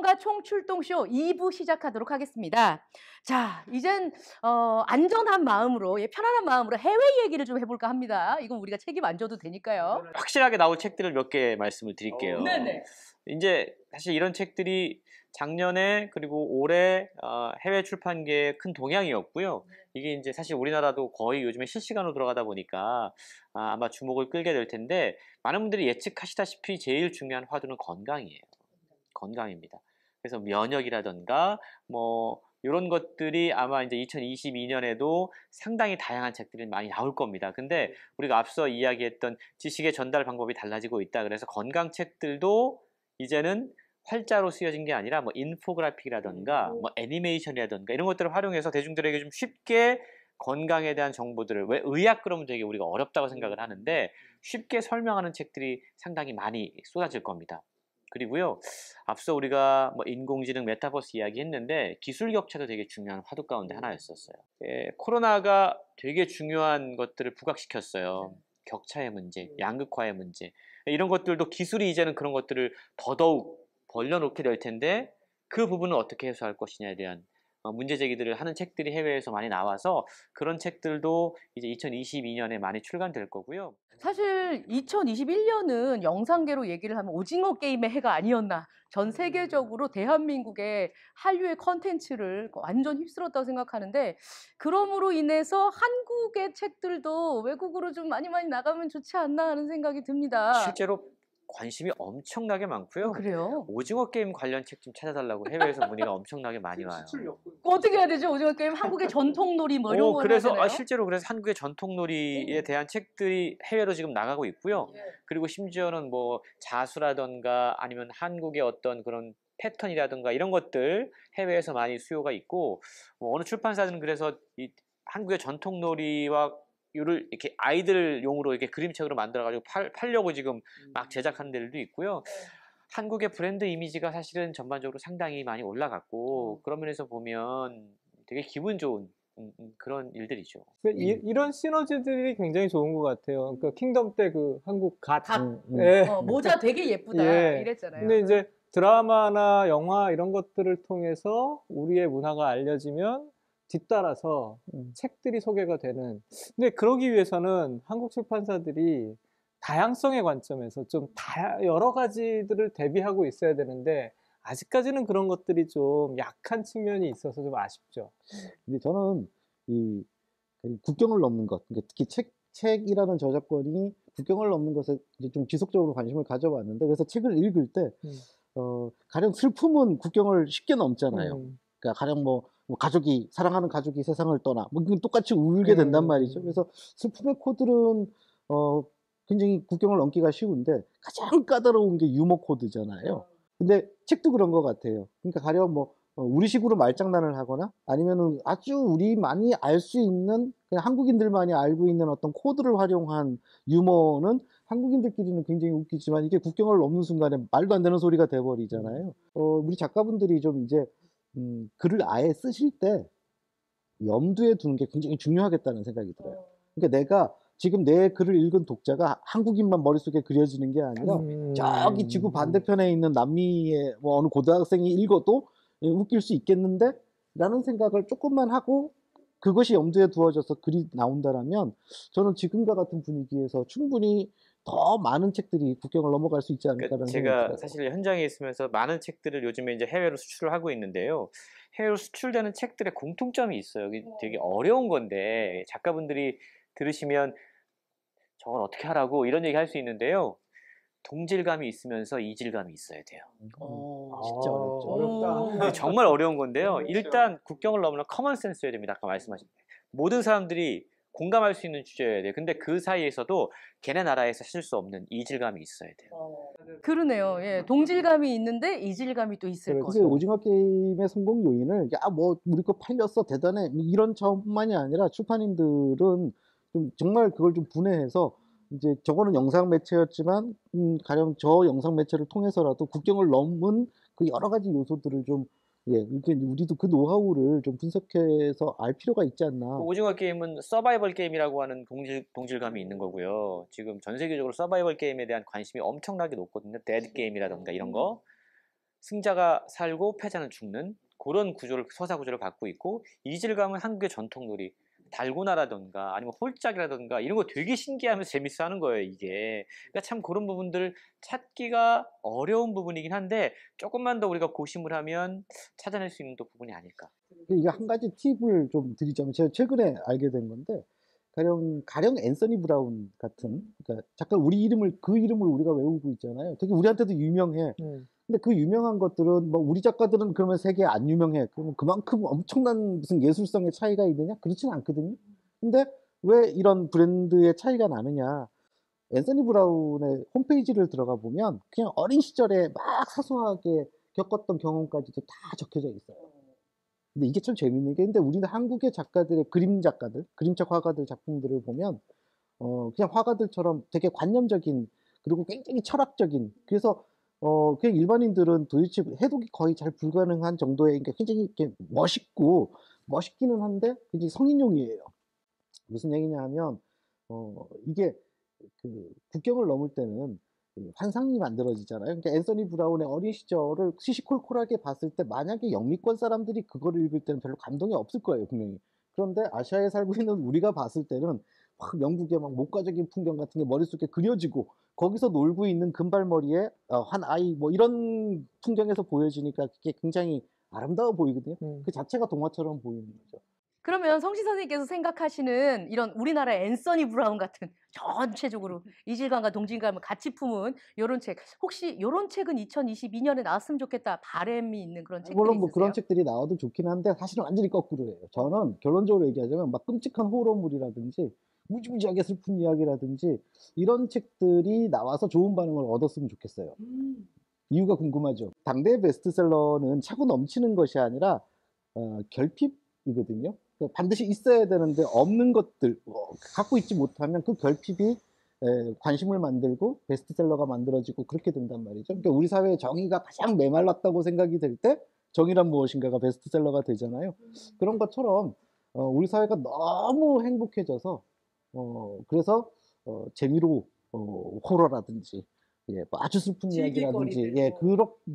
전문가 총출동쇼 2부 시작하도록 하겠습니다. 자, 이젠 안전한 마음으로, 편안한 마음으로 해외 얘기를 좀 해볼까 합니다. 이건 우리가 책임 안 져도 되니까요. 확실하게 나올 책들을 몇 개 말씀을 드릴게요. 네네. 이제 사실 이런 책들이 작년에 그리고 올해 해외 출판계의 큰 동향이었고요. 이게 이제 사실 우리나라도 거의 요즘에 실시간으로 돌아가다 보니까 아마 주목을 끌게 될 텐데, 많은 분들이 예측하시다시피 제일 중요한 화두는 건강이에요. 건강입니다. 그래서 면역이라던가 뭐 이런 것들이 아마 이제 2022년에도 상당히 다양한 책들이 많이 나올 겁니다. 근데 우리가 앞서 이야기했던 지식의 전달 방법이 달라지고 있다. 그래서 건강 책들도 이제는 활자로 쓰여진 게 아니라 뭐 인포그래픽이라던가 뭐 애니메이션이라던가 이런 것들을 활용해서 대중들에게 좀 쉽게 건강에 대한 정보들을, 왜 의학 그러면 되게 우리가 어렵다고 생각을 하는데 쉽게 설명하는 책들이 상당히 많이 쏟아질 겁니다. 그리고요, 앞서 우리가 뭐 인공지능, 메타버스 이야기했는데 기술 격차도 되게 중요한 화두 가운데 하나였었어요. 코로나가 되게 중요한 것들을 부각시켰어요. 격차의 문제, 양극화의 문제, 이런 것들도 기술이 이제는 그런 것들을 더더욱 벌려놓게 될 텐데, 그 부분을 어떻게 해소할 것이냐에 대한 문제 제기들을 하는 책들이 해외에서 많이 나와서 그런 책들도 이제 2022년에 많이 출간될 거고요. 사실 2021년은 영상계로 얘기를 하면 오징어 게임의 해가 아니었나. 전 세계적으로 대한민국의 한류의 컨텐츠를 완전 휩쓸었다고 생각하는데, 그럼으로 인해서 한국의 책들도 외국으로 좀 많이 나가면 좋지 않나 하는 생각이 듭니다. 실제로 관심이 엄청나게 많고요. 그래요? 오징어 게임 관련 책 좀 찾아달라고 해외에서 문의가 엄청나게 많이 와요. 어떻게 해야 되죠? 오징어 게임, 한국의 전통놀이 뭐 이런 거 그래서 해야 되나요? 실제로 그래서 한국의 전통놀이에 대한 책들이 해외로 지금 나가고 있고요. 그리고 심지어는 뭐 자수라던가 아니면 한국의 어떤 그런 패턴이라든가 이런 것들 해외에서 많이 수요가 있고, 어느 출판사는 그래서 이 한국의 전통놀이와 이를 이렇게 아이들용으로 이렇게 그림책으로 만들어가지고 팔려고 지금 막 제작하는 데들도 있고요. 한국의 브랜드 이미지가 사실은 전반적으로 상당히 많이 올라갔고, 그런 면에서 보면 되게 기분 좋은 그런 일들이죠. 이런 시너지들이 굉장히 좋은 것 같아요. 그러니까 킹덤 때 그 한국 갓. 모자 되게 예쁘다 이랬잖아요. 근데 이제 드라마나 영화 이런 것들을 통해서 우리의 문화가 알려지면 뒤따라서 책들이 소개가 되는. 근데 그러기 위해서는 한국 출판사들이 다양성의 관점에서 좀 여러 가지들을 대비하고 있어야 되는데, 아직까지는 그런 것들이 좀 약한 측면이 있어서 좀 아쉽죠. 근데 저는 이 국경을 넘는 것, 그러니까 특히 책이라는 저작권이 국경을 넘는 것에 이제 좀 지속적으로 관심을 가져왔는데, 그래서 책을 읽을 때 가령 슬픔은 국경을 쉽게 넘잖아요. 그러니까 가령 뭐 가족이, 사랑하는 가족이 세상을 떠나 뭐 똑같이 울게 된단 말이죠. 그래서 슬픔의 코드는 굉장히 국경을 넘기가 쉬운데 가장 까다로운 게 유머 코드잖아요. 근데 책도 그런 것 같아요. 그러니까 가령 뭐 우리식으로 말장난을 하거나 아니면은 아주 우리만이 알 수 있는, 그냥 한국인들만이 알고 있는 어떤 코드를 활용한 유머는 한국인들끼리는 굉장히 웃기지만 이게 국경을 넘는 순간에 말도 안 되는 소리가 돼버리잖아요. 우리 작가분들이 좀 이제 글을 아예 쓰실 때 염두에 두는 게 굉장히 중요하겠다는 생각이 들어요. 그러니까 내가 지금 내 글을 읽은 독자가 한국인만 머릿속에 그려지는 게 아니라 저기 지구 반대편에 있는 남미의 뭐 어느 고등학생이 읽어도 웃길 수 있겠는데? 라는 생각을 조금만 하고 그것이 염두에 두어져서 글이 나온다라면 저는 지금과 같은 분위기에서 충분히 더 많은 책들이 국경을 넘어갈 수 있지 않을까라는 생각이 들어요. 제가 사실 현장에 있으면서 많은 책들을 요즘에 이제 해외로 수출을 하고 있는데요. 해외로 수출되는 책들의 공통점이 있어요. 이게 되게 어려운 건데 작가분들이 들으시면 저걸 어떻게 하라고 이런 얘기 할 수 있는데요. 동질감이 있으면서 이질감이 있어야 돼요. 진짜 어렵죠. 어렵다. 정말 어려운 건데요. 일단 국경을 넘으면 커먼 센스여야 됩니다. 아까 말씀하신 모든 사람들이 공감할 수 있는 주제여야 돼요. 근데 그 사이에서도 걔네 나라에서 쓸 수 없는 이질감이 있어야 돼요. 그러네요. 예, 동질감이 있는데 이질감이 또 있을 그래, 거죠. 오징어 게임의 성공 요인을 뭐 우리 거 팔렸어 대단해 이런 점만이 아니라 출판인들은 좀 정말 그걸 좀 분해해서 이제 저거는 영상 매체였지만 가령 저 영상 매체를 통해서라도 국경을 넘은 그 여러 가지 요소들을 좀 이렇게 우리도 그 노하우를 좀 분석해서 알 필요가 있지 않나. 오징어 게임은 서바이벌 게임이라고 하는 동질감이 있는 거고요. 지금 전 세계적으로 서바이벌 게임에 대한 관심이 엄청나게 높거든요. 데드 게임이라던가 이런 거. 승자가 살고 패자는 죽는 그런 서사 구조를 갖고 있고, 이질감은 한국의 전통놀이, 달고나라던가 아니면 홀짝이라던가 이런 거 되게 신기하면서 재밌어 하는 거예요, 이게. 그러니까 참 그런 부분들을 찾기가 어려운 부분이긴 한데, 조금만 더 우리가 고심을 하면 찾아낼 수 있는 또 부분이 아닐까. 이게 한 가지 팁을 좀 드리자면, 제가 최근에 알게 된 건데, 가령 앤서니 브라운 같은, 그러니까 잠깐 그 이름을 우리가 외우고 있잖아요. 되게 우리한테도 유명해. 근데 그 유명한 것들은 뭐 우리 작가들은 그러면 세계에 안 유명해. 그러면 그만큼 엄청난 무슨 예술성의 차이가 있느냐? 그렇지는 않거든요. 근데 왜 이런 브랜드의 차이가 나느냐? 앤서니 브라운의 홈페이지를 들어가 보면 그냥 어린 시절에 막 사소하게 겪었던 경험까지도 다 적혀져 있어요. 근데 이게 참 재밌는 게, 근데 우리는 한국의 작가들의 그림책 화가들 작품들을 보면 그냥 화가들처럼 되게 관념적인, 그리고 굉장히 철학적인, 그래서 그냥 일반인들은 도대체 해독이 거의 잘 불가능한 정도의, 그러니까 굉장히 이렇게 멋있기는 한데 굉장히 성인용이에요. 무슨 얘기냐 하면 이게 그 국경을 넘을 때는 환상이 만들어지잖아요. 그러니까 앤서니 브라운의 어린 시절을 시시콜콜하게 봤을 때 만약에 영미권 사람들이 그거를 읽을 때는 별로 감동이 없을 거예요, 분명히. 그런데 아시아에 살고 있는 우리가 봤을 때는 막 영국의 막 목가적인 풍경 같은 게 머릿속에 그려지고, 거기서 놀고 있는 금발머리에 한 아이 뭐 이런 풍경에서 보여지니까 그게 굉장히 아름다워 보이거든요. 그 자체가 동화처럼 보이는 거죠. 그러면 성시 선생님께서 생각하시는 이런 우리나라 앤서니 브라운 같은 전체적으로 이질감과 동질감을 같이 품은 이런 책, 혹시 이런 책은 2022년에 나왔으면 좋겠다 바람이 있는 그런 책들이 물론 뭐 있으세요? 그런 책들이 나와도 좋긴 한데, 사실은 완전히 거꾸로예요. 저는 결론적으로 얘기하자면 막 끔찍한 호러물이라든지 무지무지하게 슬픈 이야기라든지 이런 책들이 나와서 좋은 반응을 얻었으면 좋겠어요. 이유가 궁금하죠. 당대의 베스트셀러는 차고 넘치는 것이 아니라 결핍이거든요. 그러니까 반드시 있어야 되는데 없는 것들, 갖고 있지 못하면 그 결핍이 관심을 만들고 베스트셀러가 만들어지고 그렇게 된단 말이죠. 그러니까 우리 사회의 정의가 가장 메말랐다고 생각이 될 때 정의란 무엇인가가 베스트셀러가 되잖아요. 그런 것처럼 우리 사회가 너무 행복해져서 그래서 재미로 호러라든지, 예, 뭐 아주 슬픈 이야기라든지, 예,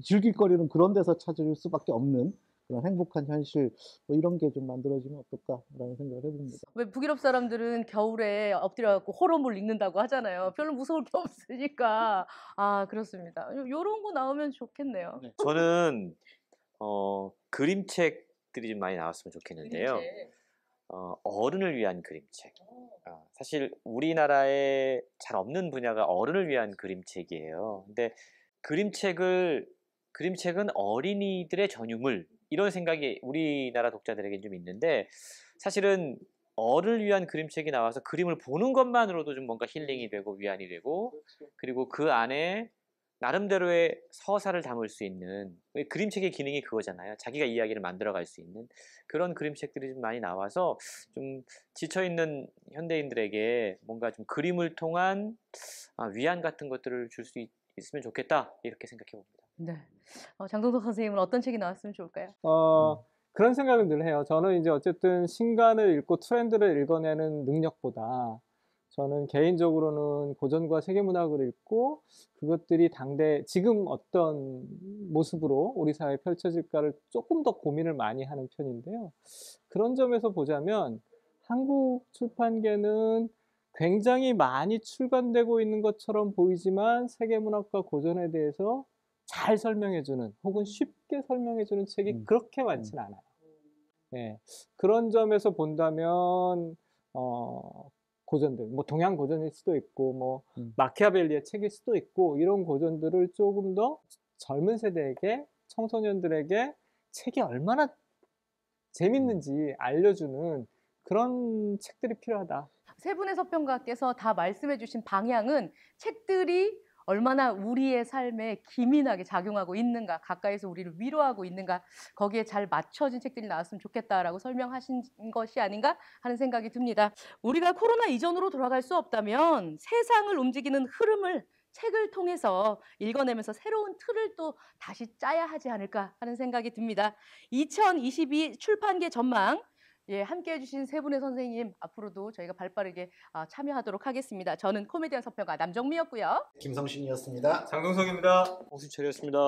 즐길거리는 그런 데서 찾을 수밖에 없는 그런 행복한 현실, 뭐 이런 게 좀 만들어지면 어떨까라는 생각을 해봅니다. 왜 북유럽 사람들은 겨울에 엎드려갖고 호러물 읽는다고 하잖아요. 별로 무서울 게 없으니까. 아, 그렇습니다. 요런 거 나오면 좋겠네요. 네. 저는 그림책들이 좀 많이 나왔으면 좋겠는데요. 어른을 위한 그림책. 사실 우리나라에 잘 없는 분야가 어른을 위한 그림책이에요. 근데 그림책은 어린이들의 전유물, 이런 생각이 우리나라 독자들에게 좀 있는데, 사실은 어른을 위한 그림책이 나와서 그림을 보는 것만으로도 좀 뭔가 힐링이 되고 위안이 되고, 그리고 그 안에 나름대로의 서사를 담을 수 있는, 그림책의 기능이 그거잖아요. 자기가 이야기를 만들어갈 수 있는 그런 그림책들이 좀 많이 나와서 좀 지쳐있는 현대인들에게 뭔가 좀 그림을 통한 위안 같은 것들을 줄 수 있으면 좋겠다, 이렇게 생각해 봅니다. 네. 장동석 선생님은 어떤 책이 나왔으면 좋을까요? 그런 생각을 늘 해요. 저는 이제 어쨌든 신간을 읽고 트렌드를 읽어내는 능력보다, 저는 개인적으로는 고전과 세계문학을 읽고 그것들이 당대 지금 어떤 모습으로 우리 사회에 펼쳐질까를 조금 더 고민을 많이 하는 편인데요. 그런 점에서 보자면 한국 출판계는 굉장히 많이 출간되고 있는 것처럼 보이지만 세계문학과 고전에 대해서 잘 설명해주는, 혹은 쉽게 설명해주는 책이 그렇게 많지는 않아요. 네, 그런 점에서 본다면 고전들, 뭐 동양 고전일 수도 있고, 뭐 마키아벨리의 책일 수도 있고, 이런 고전들을 조금 더 젊은 세대에게, 청소년들에게 책이 얼마나 재밌는지 알려주는 그런 책들이 필요하다. 세 분의 서평가께서 다 말씀해 주신 방향은 책들이 얼마나 우리의 삶에 기민하게 작용하고 있는가, 가까이서 우리를 위로하고 있는가, 거기에 잘 맞춰진 책들이 나왔으면 좋겠다라고 설명하신 것이 아닌가 하는 생각이 듭니다. 우리가 코로나 이전으로 돌아갈 수 없다면 세상을 움직이는 흐름을 책을 통해서 읽어내면서 새로운 틀을 또 다시 짜야 하지 않을까 하는 생각이 듭니다. 2022 출판계 전망, 예, 함께해 주신 세 분의 선생님, 앞으로도 저희가 발빠르게 참여하도록 하겠습니다. 저는 코미디언 서평가 남정미였고요. 김성신이었습니다. 장동석입니다. 홍순철이었습니다.